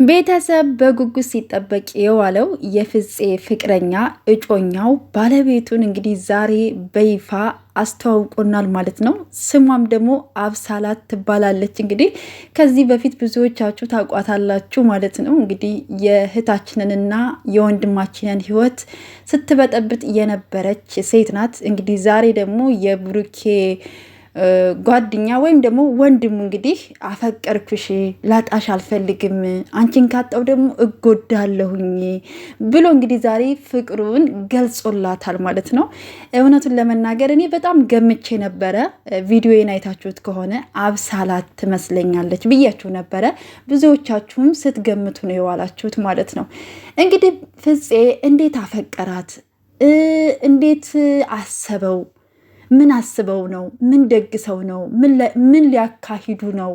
ቤተሰብ በጉጉት ሲጠበቅ የዋለው የፍፄ ፍቅረኛ እጮኛው ባለቤቱን እንግዲህ ዛሬ በይፋ አስተዋውቆናል ማለት ነው። ስሟም ደግሞ አብሳላት ትባላለች። እንግዲህ ከዚህ በፊት ብዙዎቻችሁ ታውቋታላችሁ ማለት ነው። እንግዲህ የእህታችንንና የወንድማችንን ሕይወት ስትበጠብጥ የነበረች ሴት ናት። እንግዲህ ዛሬ ደግሞ የብሩኬ ጓደኛ ወይም ደግሞ ወንድሙ እንግዲህ አፈቀርኩሽ፣ ላጣሽ አልፈልግም፣ አንቺን ካጣው ደግሞ እጎዳለሁኝ ብሎ እንግዲህ ዛሬ ፍቅሩን ገልጾላታል ማለት ነው። እውነቱን ለመናገር እኔ በጣም ገምቼ ነበረ። ቪዲዮን አይታችሁት ከሆነ አብሳላት ትመስለኛለች ብያችሁ ነበረ። ብዙዎቻችሁም ስትገምቱ ነው የዋላችሁት ማለት ነው። እንግዲህ ፍፄ እንዴት አፈቀራት? እንዴት አሰበው? ምን አስበው ነው? ምን ደግሰው ነው? ምን ሊያካሂዱ ነው?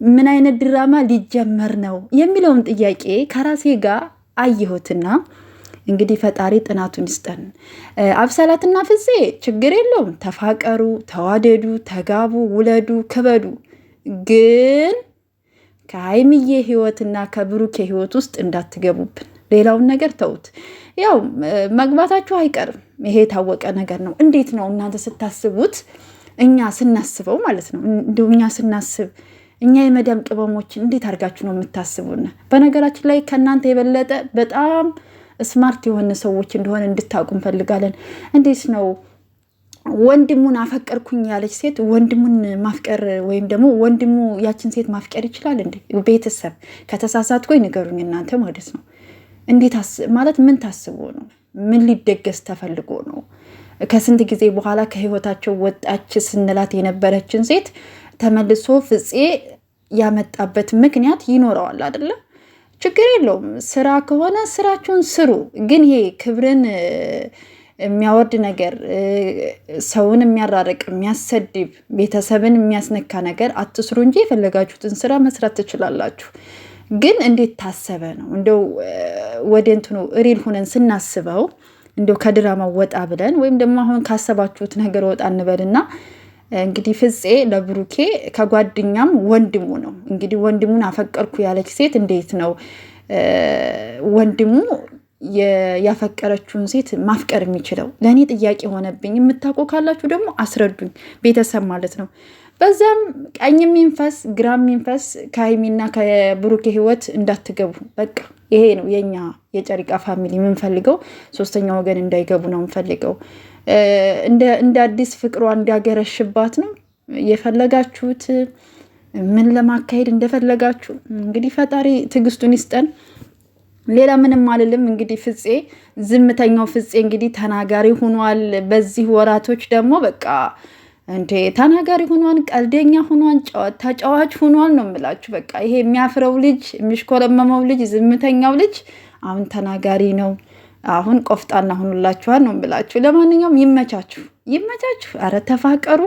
ምን አይነት ድራማ ሊጀመር ነው የሚለውን ጥያቄ ከራሴ ጋር አየሁትና እንግዲህ ፈጣሪ ጥናቱን ይስጠን። አብሳላትና ፍፄ ችግር የለውም፣ ተፋቀሩ፣ ተዋደዱ፣ ተጋቡ፣ ውለዱ፣ ክበዱ። ግን ከሀይሚዬ ህይወትና ከብሩኬ ህይወት ውስጥ እንዳትገቡብን። ሌላውን ነገር ተውት። ያው መግባታችሁ አይቀርም፣ ይሄ የታወቀ ነገር ነው። እንዴት ነው እናንተ ስታስቡት? እኛ ስናስበው ማለት ነው። እንደው እኛ ስናስብ እኛ የመዳም ቅመሞችን እንዴት አድርጋችሁ ነው የምታስቡን? በነገራችን ላይ ከእናንተ የበለጠ በጣም ስማርት የሆነ ሰዎች እንደሆነ እንድታውቁ እንፈልጋለን። እንዴት ነው ወንድሙን አፈቀርኩኝ ያለች ሴት ወንድሙን ማፍቀር ወይም ደግሞ ወንድሙ ያችን ሴት ማፍቀር ይችላል እንዴ? ቤተሰብ ከተሳሳትኩኝ ንገሩኝ እናንተ ማለት ነው። እንዴት ማለት ምን ታስቦ ነው? ምን ሊደገስ ተፈልጎ ነው? ከስንት ጊዜ በኋላ ከህይወታቸው ወጣች ስንላት የነበረችን ሴት ተመልሶ ፍፄ ያመጣበት ምክንያት ይኖረዋል አይደለም? ችግር የለውም። ስራ ከሆነ ስራችሁን ስሩ። ግን ይሄ ክብርን የሚያወርድ ነገር፣ ሰውን የሚያራርቅ፣ የሚያሰድብ፣ ቤተሰብን የሚያስነካ ነገር አትስሩ እንጂ የፈለጋችሁትን ስራ መስራት ትችላላችሁ። ግን እንዴት ታሰበ ነው? እንደው ወደ እንትኑ ሪል ሁነን ስናስበው እንደው ከድራማው ወጣ ብለን ወይም ደግሞ አሁን ካሰባችሁት ነገር ወጣ እንበልና እንግዲህ ፍፄ ለብሩኬ ከጓደኛም ወንድሙ ነው። እንግዲህ ወንድሙን አፈቀርኩ ያለች ሴት እንዴት ነው ወንድሙ ያፈቀረችውን ሴት ማፍቀር የሚችለው? ለእኔ ጥያቄ ሆነብኝ። የምታውቁ ካላችሁ ደግሞ አስረዱኝ፣ ቤተሰብ ማለት ነው። በዛም ቀኝ የሚንፈስ ግራ የሚንፈስ ከሀይሚና ከብሩኬ ህይወት እንዳትገቡ። በቃ ይሄ ነው የኛ የጨሪቃ ፋሚሊ የምንፈልገው። ሶስተኛ ወገን እንዳይገቡ ነው የምንፈልገው። እንደ አዲስ ፍቅሯ እንዲያገረሽባት ነው የፈለጋችሁት። ምን ለማካሄድ እንደፈለጋችሁ እንግዲህ ፈጣሪ ትዕግስቱን ይስጠን። ሌላ ምንም አልልም። እንግዲህ ፍፄ ዝምተኛው ፍፄ እንግዲህ ተናጋሪ ሆኗል። በዚህ ወራቶች ደግሞ በቃ እንዴ ተናጋሪ ሆኗል፣ ቀልደኛ ሆኗል፣ ተጫዋች ሆኗል ነው የምላችሁ። በቃ ይሄ የሚያፍረው ልጅ፣ የሚሽኮረመመው ልጅ፣ ዝምተኛው ልጅ አሁን ተናጋሪ ነው። አሁን ቆፍጣና ሆኑላችኋል ነው የምላችሁ። ለማንኛውም ይመቻችሁ፣ ይመቻችሁ። አረ ተፋቀሩ።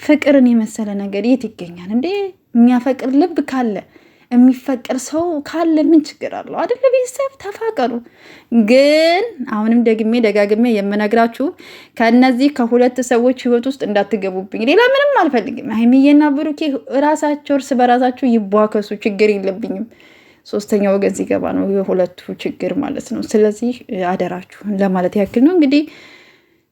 ፍቅርን የመሰለ ነገር የት ይገኛል እንዴ? የሚያፈቅር ልብ ካለ የሚፈቅር ሰው ካለ ምን ችግር አለው አይደለ? ቤተሰብ ተፋቀሩ። ግን አሁንም ደግሜ ደጋግሜ የምነግራችሁ ከነዚህ ከሁለት ሰዎች ህይወት ውስጥ እንዳትገቡብኝ። ሌላ ምንም አልፈልግም። ሀይሚዬና ብሩኬ ራሳቸው እርስ በራሳቸው ይቧከሱ፣ ችግር የለብኝም። ሶስተኛ ወገን ሲገባ ነው የሁለቱ ችግር ማለት ነው። ስለዚህ አደራችሁ ለማለት ያክል ነው። እንግዲህ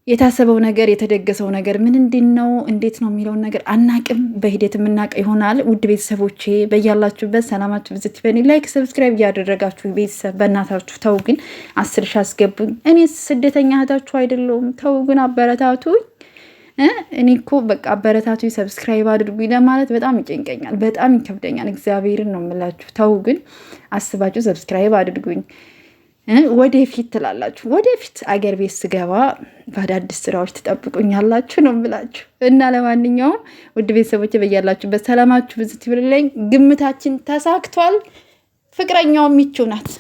የታሰበው ነገር የተደገሰው ነገር ምንድን ነው እንዴት ነው የሚለውን ነገር አናቅም። በሂደት የምናውቅ ይሆናል። ውድ ቤተሰቦቼ በያላችሁበት ሰላማችሁ ብዝት ይበል። ላይክ ሰብስክራይብ እያደረጋችሁ ቤተሰብ በእናታችሁ ተው ግን 10 ሺህ አስገቡኝ። እኔ ስደተኛ እህታችሁ አይደለሁም። ተው ግን አበረታቱኝ። እኔ እኮ በቃ አበረታቱኝ፣ ሰብስክራይብ አድርጉኝ ለማለት በጣም ይጨንቀኛል፣ በጣም ይከብደኛል። እግዚአብሔርን ነው የምላችሁ። ተው ግን አስባችሁ ሰብስክራይብ አድርጉኝ። ወደፊት ትላላችሁ። ወደፊት አገር ቤት ስገባ በአዳዲስ ስራዎች ትጠብቁኛላችሁ ነው የምላችሁ። እና ለማንኛውም ውድ ቤተሰቦች በያላችሁበት ሰላማችሁ ብዙ ይብልልኝ። ግምታችን ተሳክቷል። ፍቅረኛው ሚቹ ናት።